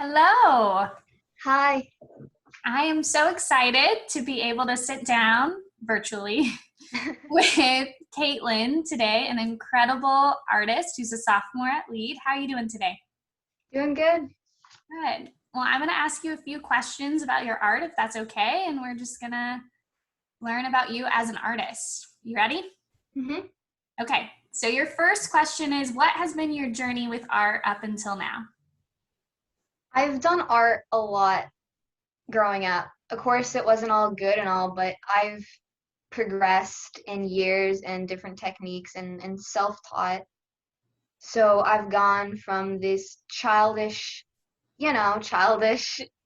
Hello. Hi. I am so excited to be able to sit down virtually with Caitlynn today, an incredible artist who's a sophomore at Lead. How are you doing today? Doing good. Good. Well, I'm going to ask you a few questions about your art, if that's okay, and we're just going to learn about you as an artist. You ready? hmm Okay. So your first question is, what has been your journey with art up until now? I've done art a lot growing up. Of course, it wasn't all good and all, but I've progressed in years and different techniques and self-taught. So I've gone from this childish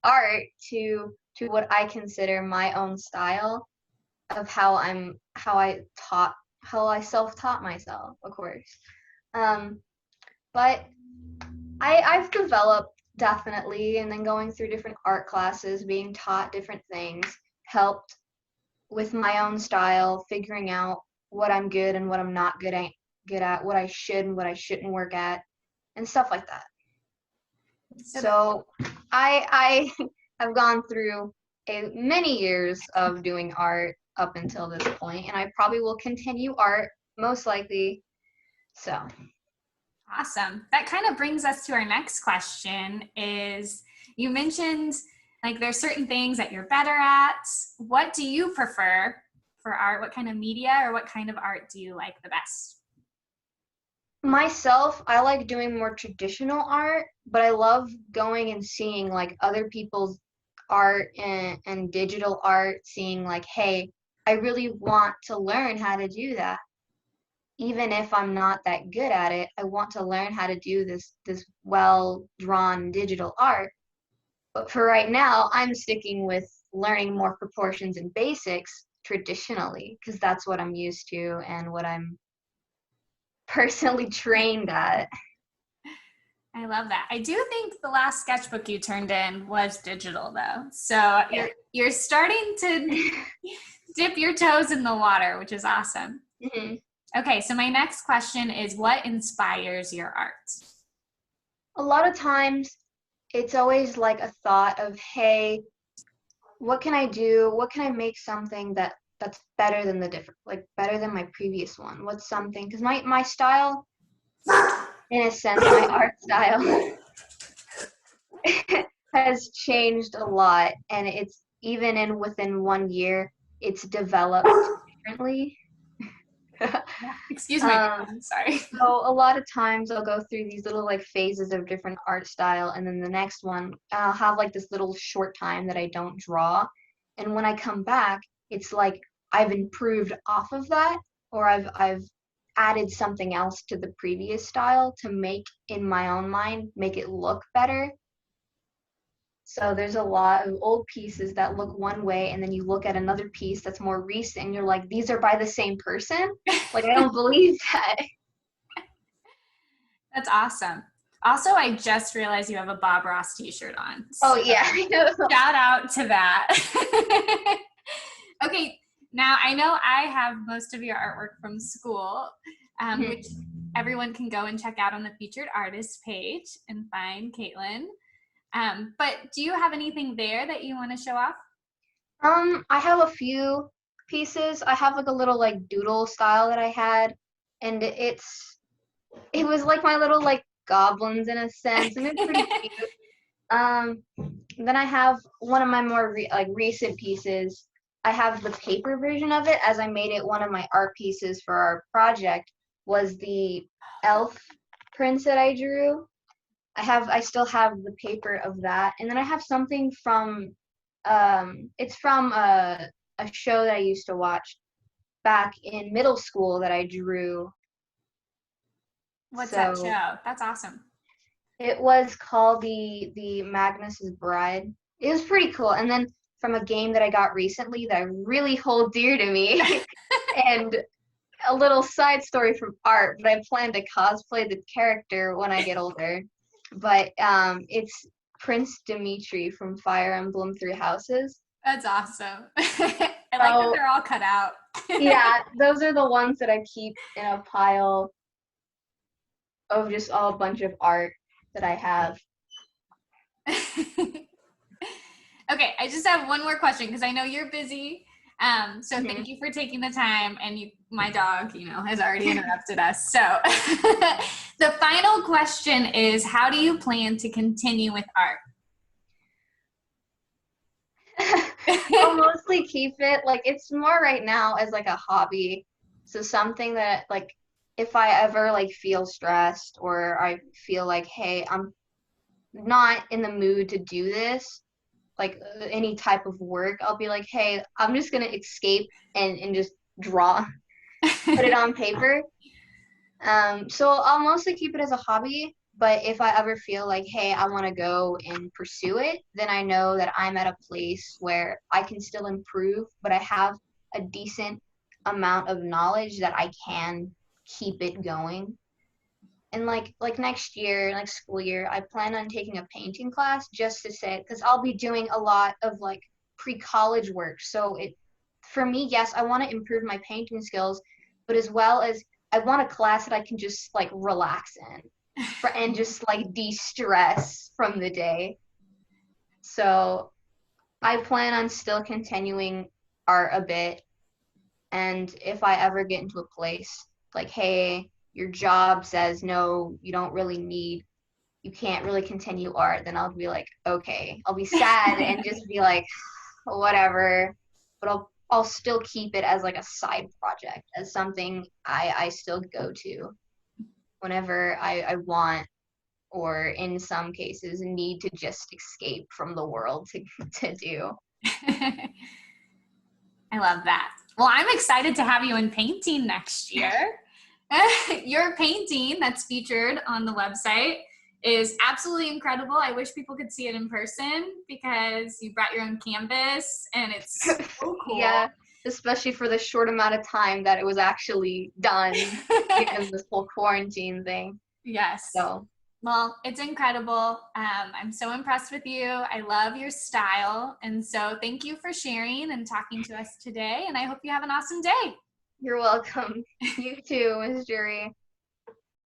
art to what I consider my own style of how I self-taught myself, of course. Um, but I've developed definitely, and then going through different art classes, being taught different things, helped with my own style, figuring out what I'm good and what I'm not good at, what I should and what I shouldn't work at, and stuff like that. So So I have gone through many years of doing art up until this point, and I probably will continue art most likely. So. awesome. That kind of brings us to our next question is you mentioned like there's certain things that you're better at. What do you prefer for art? What kind of media or what kind of art do you like the best? Myself, I like doing more traditional art, but I love going and seeing like other people's art and digital art, seeing like, hey, I really want to learn how to do that. Even if I'm not that good at it, I want to learn how to do this well-drawn digital art. But for right now, I'm sticking with learning more proportions and basics traditionally, because that's what I'm used to and what I'm personally trained at. I love that. I do think the last sketchbook you turned in was digital though. So you're starting to dip your toes in the water, which is awesome. Mhm. Okay, so my next question is what inspires your art? A lot of times it's always like a thought of, hey, what can I do? What can I make something that's better than better than my previous one? What's something? Because my style, in a sense, my art style has changed a lot, and it's even in within 1 year, it's developed differently. Yeah. Excuse my Um, yawn, sorry. So a lot of times I'll go through these little like phases of different art style, and then the next one I'll have like this little short time that I don't draw. And when I come back, it's like I've improved off of that, or I've added something else to the previous style to make in my own mind make it look better. So there's a lot of old pieces that look one way, and then you look at another piece that's more recent, and you're like, these are by the same person? Like, I don't believe that. That's awesome. Also, I just realized you have a Bob Ross t-shirt on. Oh So yeah, I know. shout out to that. Okay, now I know I have most of your artwork from school, which everyone can go and check out on the featured artists page and find Caitlynn. But do you have anything there that you want to show off? I have a few pieces. I have like a little like doodle style that I had, and it was like my little like goblins in a sense, and it's pretty cute. Um, then I have one of my more recent pieces. I have the paper version of it, as I made it one of my art pieces for our project, was the elf prince that I drew. I still have the paper of that, and then I have something from it's from a show that I used to watch back in middle school that I drew. What's that So show? That's awesome. it was called the Magnus's Bride. It was pretty cool. And then from a game that I got recently that I really hold dear to me, and a little side story from art, but I plan to cosplay the character when I get older. But it's Prince Dimitri from Fire Emblem Three Houses. That's awesome. I like that So they're all cut out. yeah, those are the ones that I keep in a pile of just all a bunch of art that I have. Okay, I just have one more question because I know you're busy. So thank you for taking the time, and my dog, has already interrupted us. So the final question is, how do you plan to continue with art? I'll mostly keep it like it's more right now as like a hobby. So something that like if I ever like feel stressed or I feel like, hey, I'm not in the mood to do this, like any type of work, I'll be like, hey, I'm just gonna escape and just draw, put it on paper. So I'll mostly keep it as a hobby, but if I ever feel like, hey, I want to go and pursue it, then I know that I'm at a place where I can still improve, but I have a decent amount of knowledge that I can keep it going. And like next year, next school year, I plan on taking a painting class just to say, because I'll be doing a lot of like pre-college work. So it for me, yes, I want to improve my painting skills, but as well as I want a class that I can just like relax in and just like de-stress from the day. So I plan on still continuing art a bit. And if I ever get into a place like, hey, your job says no, you can't really continue art, then I'll be like, okay, I'll be sad and just be like, whatever. But I'll still keep it as like a side project, as something I still go to whenever I want, or in some cases need to just escape from the world to do. I love that. Well, I'm excited to have you in painting next year. Your painting that's featured on the website is absolutely incredible. I wish people could see it in person because you brought your own canvas and it's so cool. Yeah, especially for the short amount of time that it was actually done, given this whole quarantine thing. Yes. So. Well, it's incredible. I'm so impressed with you. I love your style. And so thank you for sharing and talking to us today. And I hope you have an awesome day. You're welcome. You too, Ms. Jury.